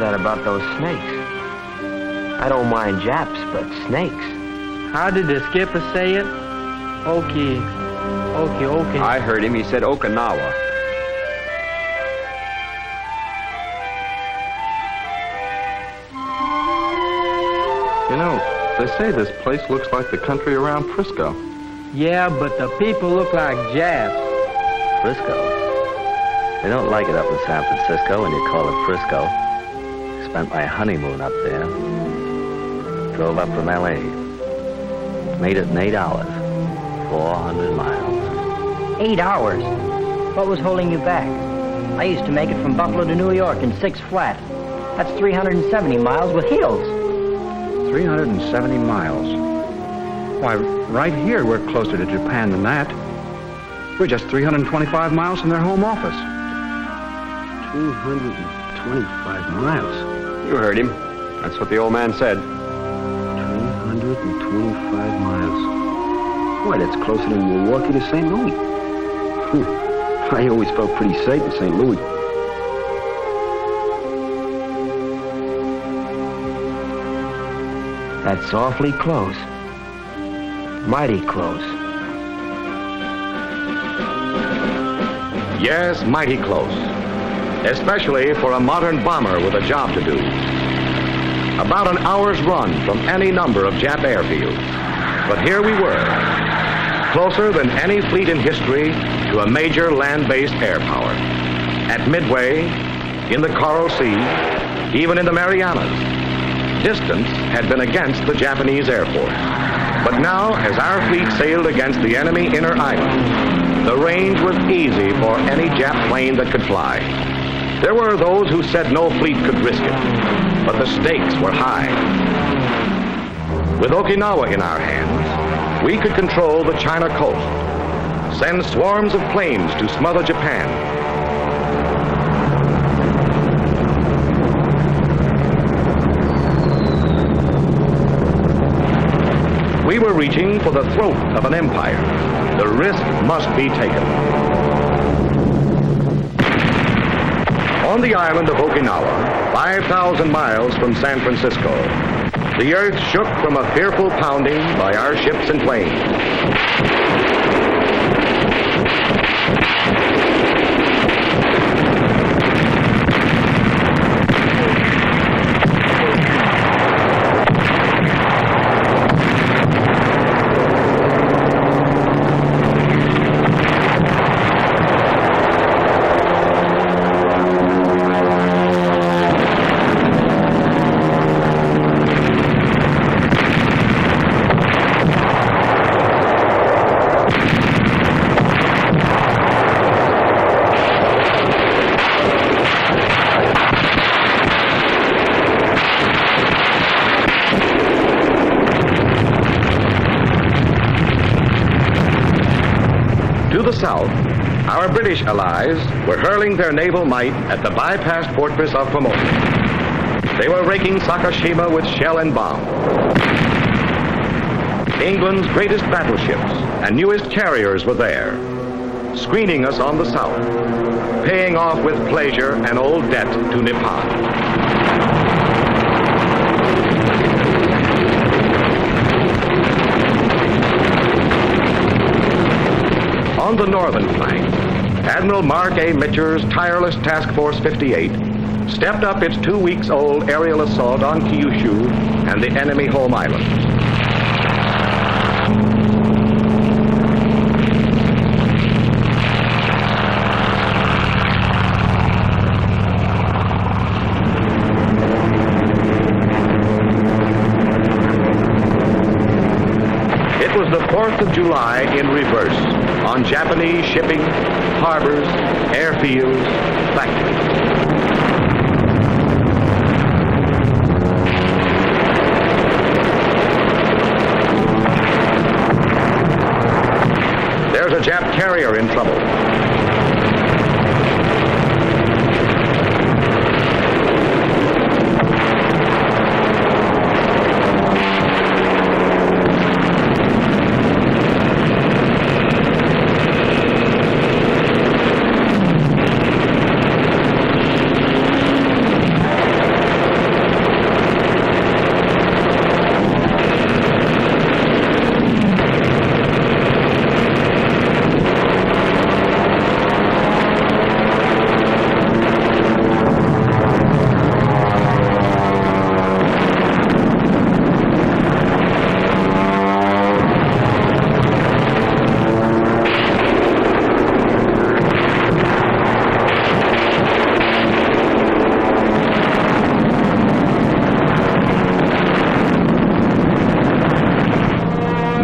that about those snakes. I don't mind Japs, but snakes. How did the skipper say it? Okay. I heard him. He said Okinawa. You know, they say this place looks like the country around Frisco. Yeah, but the people look like Japs. Frisco? They don't like it up in San Francisco when you call it Frisco. Spent my honeymoon up there. Drove up from L.A. Made it in 8 hours. 400 miles. 8 hours? What was holding you back? I used to make it from Buffalo to New York in 6 flat. That's 370 miles with hills. 370 miles? Why, right here we're closer to Japan than that. We're just 325 miles from their home office. 225 miles? You heard him. That's what the old man said. 325 miles. Boy, that's closer than Milwaukee to St. Louis. I always felt pretty safe in St. Louis. That's awfully close. Mighty close. Yes, mighty close. Especially for a modern bomber with a job to do. About an hour's run from any number of Jap airfields. But here we were, closer than any fleet in history to a major land-based air power. At Midway, in the Coral Sea, even in the Marianas, distance had been against the Japanese Air Force. But now, as our fleet sailed against the enemy inner island, the range was easy for any Jap plane that could fly. There were those who said no fleet could risk it, but the stakes were high. With Okinawa in our hands, we could control the China coast, send swarms of planes to smother Japan. We were reaching for the throat of an empire. The risk must be taken. On the island of Okinawa, 5,000 miles from San Francisco, the earth shook from a fearful pounding by our ships and planes. South, our British allies were hurling their naval might at the bypassed fortress of Formosa. They were raking Sakashima with shell and bomb. England's greatest battleships and newest carriers were there, screening us on the south, paying off with pleasure an old debt to Nippon. On the northern flank, Admiral Mark A. Mitcher's tireless Task Force 58 stepped up its 2 weeks old aerial assault on Kyushu and the enemy home islands. It was the 4th of July in reverse, on Japanese shipping, harbors, airfields, factories. There's a Jap carrier in trouble.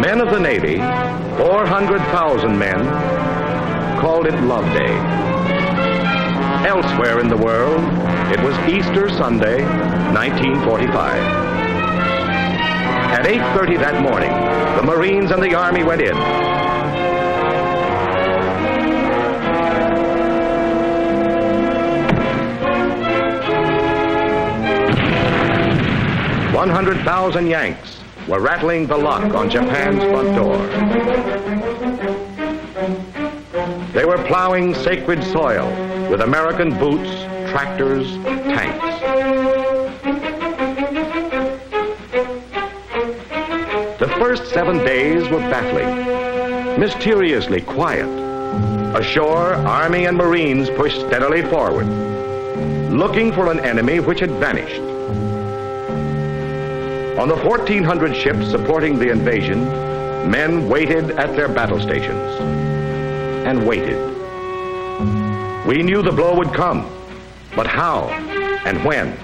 men of the Navy, 400,000 men, called it Love Day. Elsewhere in the world, it was Easter Sunday, 1945. At 8:30 that morning, the Marines and the Army went in. "100,000 Yanks were rattling the lock on Japan's front door. They were plowing sacred soil with American boots, tractors, tanks. The first 7 days were baffling, mysteriously quiet. Ashore, Army and Marines pushed steadily forward, looking for an enemy which had vanished. On the 1,400 ships supporting the invasion, men waited at their battle stations and waited. We knew the blow would come, but how and when?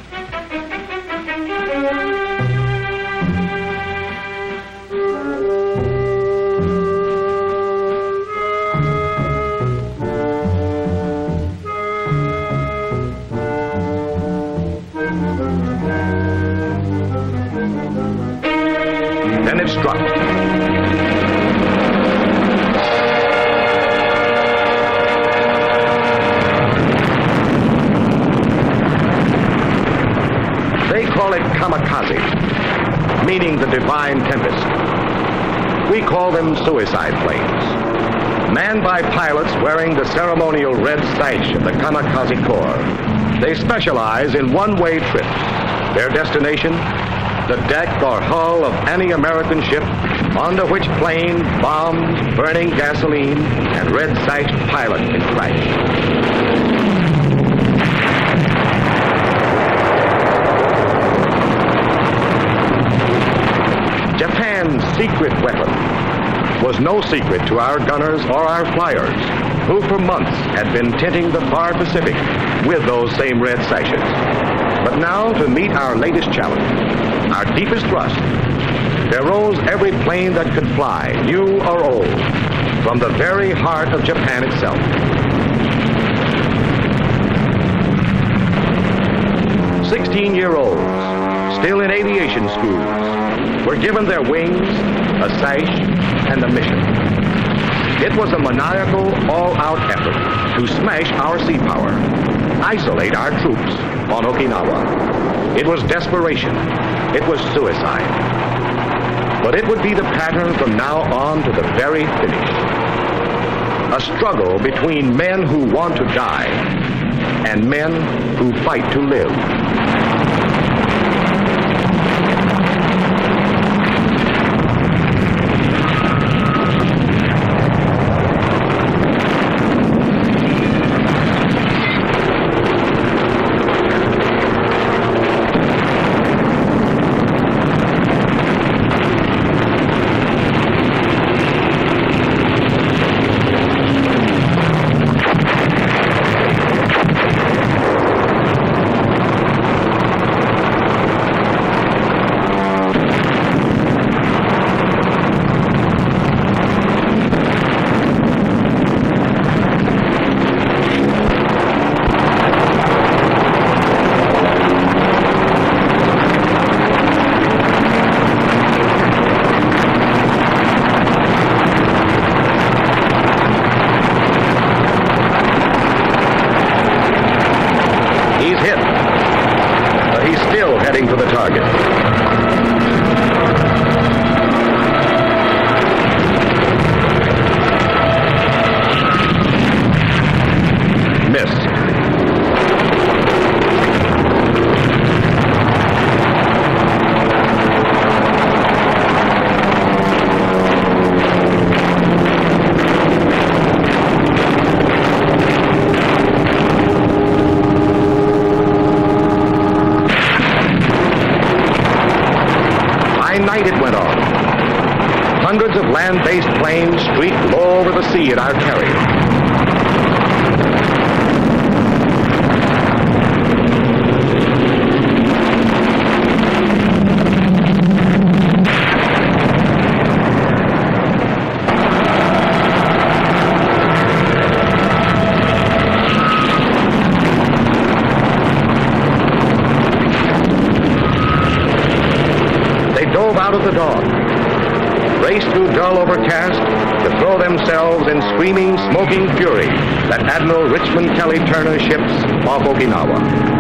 Then it struck. They call it kamikaze, meaning the divine tempest. We call them suicide planes, manned by pilots wearing the ceremonial red sash of the kamikaze corps. They specialize in one-way trips. Their destination, the deck or hull of any American ship onto which plane, bombs, burning gasoline, and red-sashed pilot can crash. Japan's secret weapon was no secret to our gunners or our flyers, who for months had been tinting the far Pacific with those same red sashes. But now, to meet our latest challenge, our deepest thrust, there rose every plane that could fly, new or old, from the very heart of Japan itself. "16-year-olds, still in aviation schools, were given their wings, a sash, and a mission. It was a maniacal, all-out effort to smash our sea power, isolate our troops on Okinawa. It was desperation. It was suicide. But it would be the pattern from now on to the very finish. A struggle between men who want to die and men who fight to live. Heading for the target. Missed. Night it went on. Hundreds of land-based planes streaked low over the sea at our carrier. race through dull overcast to throw themselves in screaming, smoking fury at Admiral Richmond Kelly Turner's ships off Okinawa.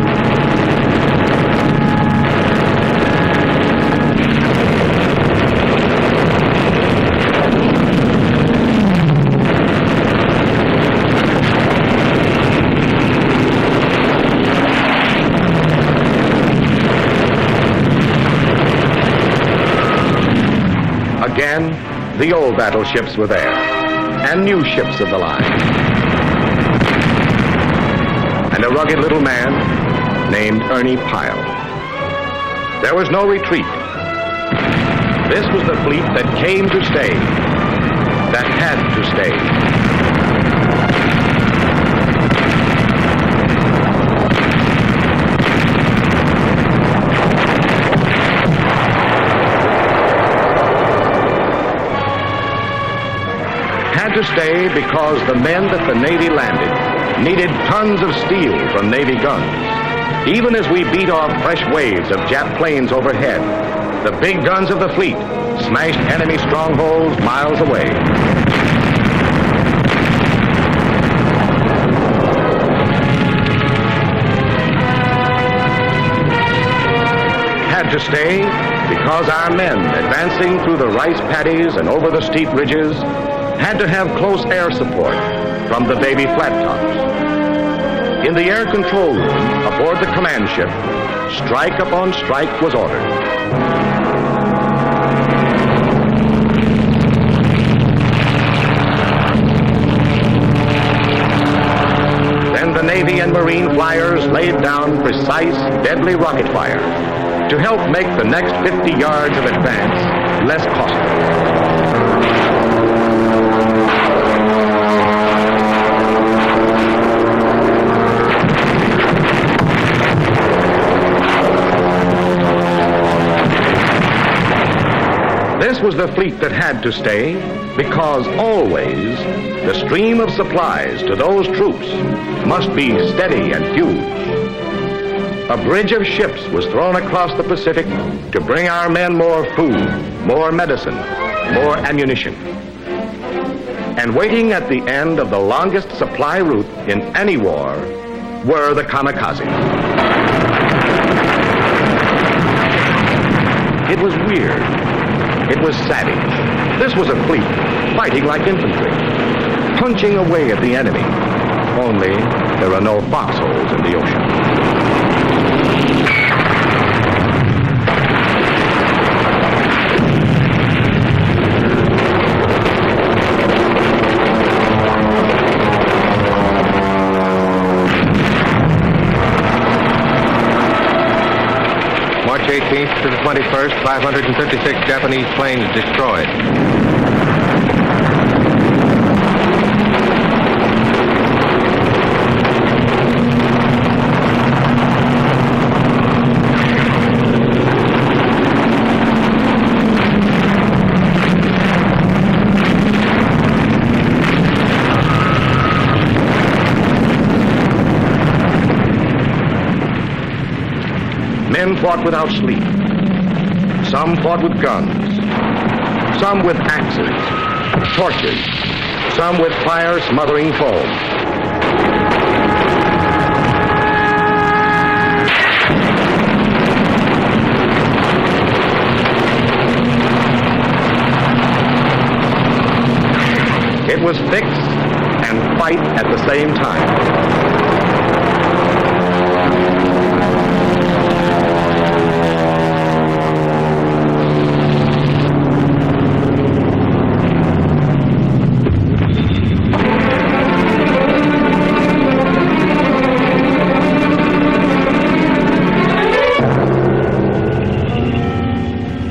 Again, the old battleships were there, and new ships of the line. And a rugged little man named Ernie Pyle. There was no retreat. This was the fleet that came to stay, that had to stay. To stay because the men that the Navy landed needed tons of steel from Navy guns. Even as we beat off fresh waves of Jap planes overhead, the big guns of the fleet smashed enemy strongholds miles away. Had to stay because our men advancing through the rice paddies and over the steep ridges had to have close air support from the baby flat tops. In the air control room aboard the command ship, strike upon strike was ordered. Then the Navy and Marine flyers laid down precise, deadly rocket fire to help make the next 50 yards of advance less costly. This was the fleet that had to stay because always the stream of supplies to those troops must be steady and huge. A bridge of ships was thrown across the Pacific to bring our men more food, more medicine, more ammunition. And waiting at the end of the longest supply route in any war were the kamikazes. It was weird. It was savage. This was a fleet fighting like infantry, punching away at the enemy. Only there are no foxholes in the ocean. March 18th to the 21st, 556 Japanese planes destroyed. Men fought without sleep. Some fought with guns. Some with axes, torches. Some with fire-smothering foam. It was fix and fight at the same time.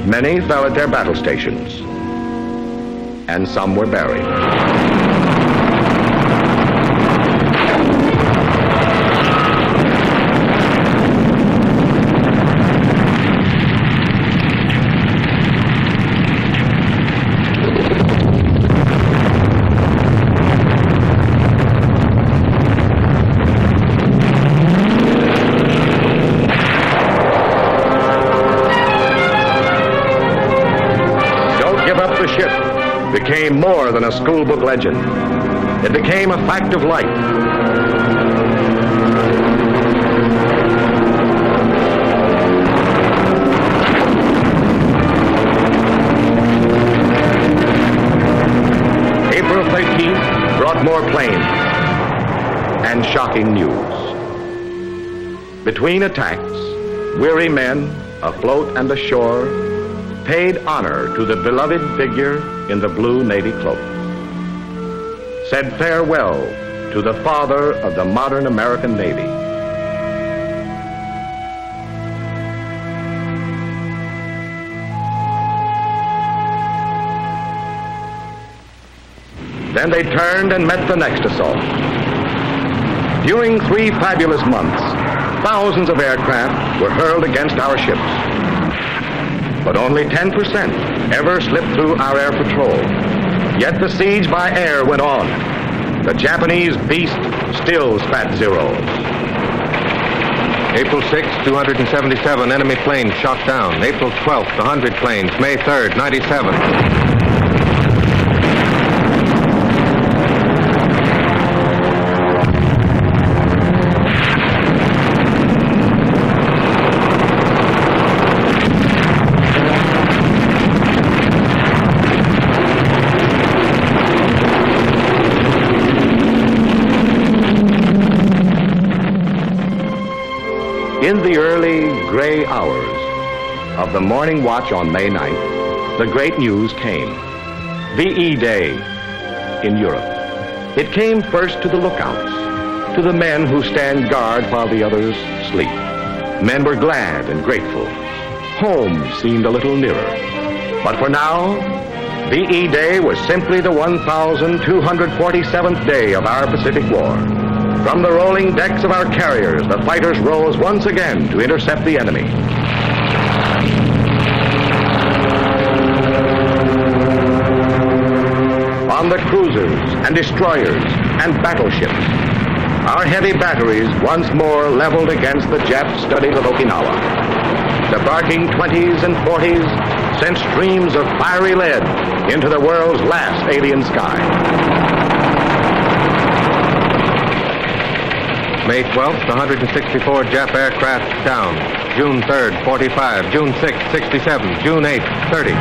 Many fell at their battle stations, and some were buried. the ship became more than a schoolbook legend. It became a fact of life. April 13th brought more planes and shocking news. Between attacks, weary men, afloat and ashore, paid honor to the beloved figure in the blue Navy cloak, said farewell to the father of the modern American Navy. Then they turned and met the next assault. During 3 fabulous months, thousands of aircraft were hurled against our ships. But only 10% ever slipped through our air patrol. Yet the siege by air went on. The Japanese beast still spat zeros. April 6th, 277 enemy planes shot down. April 12th, 100 planes. May 3rd, 97. In the early gray hours of the morning watch on May 9th, the great news came. VE Day in Europe. It came first to the lookouts, to the men who stand guard while the others sleep. Men were glad and grateful. Home seemed a little nearer. But for now, VE Day was simply the 1,247th day of our Pacific War. From the rolling decks of our carriers, the fighters rose once again to intercept the enemy. On the cruisers and destroyers and battleships, our heavy batteries once more leveled against the Jap studies of Okinawa. The barking 20s and 40s sent streams of fiery lead into the world's last alien sky. May 12th, 164 Jap aircraft down. June 3rd, 45. June 6th, 67. June 8th, 30.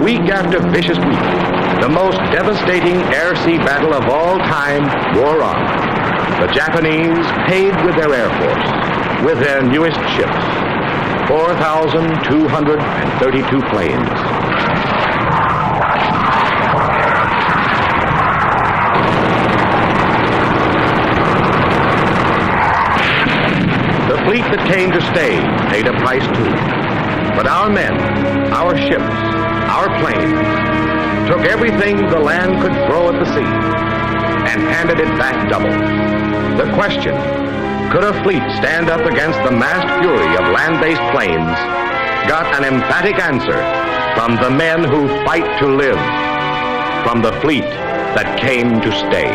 Week after vicious week, the most devastating air-sea battle of all time wore on. The Japanese paid with their Air Force, with their newest ships, 4,232 planes. The fleet that came to stay paid a price too. But our men, our ships, our planes took everything the land could throw at the sea and handed it back double. The question, could a fleet stand up against the massed fury of land-based planes, got an emphatic answer from the men who fight to live, from the fleet that came to stay.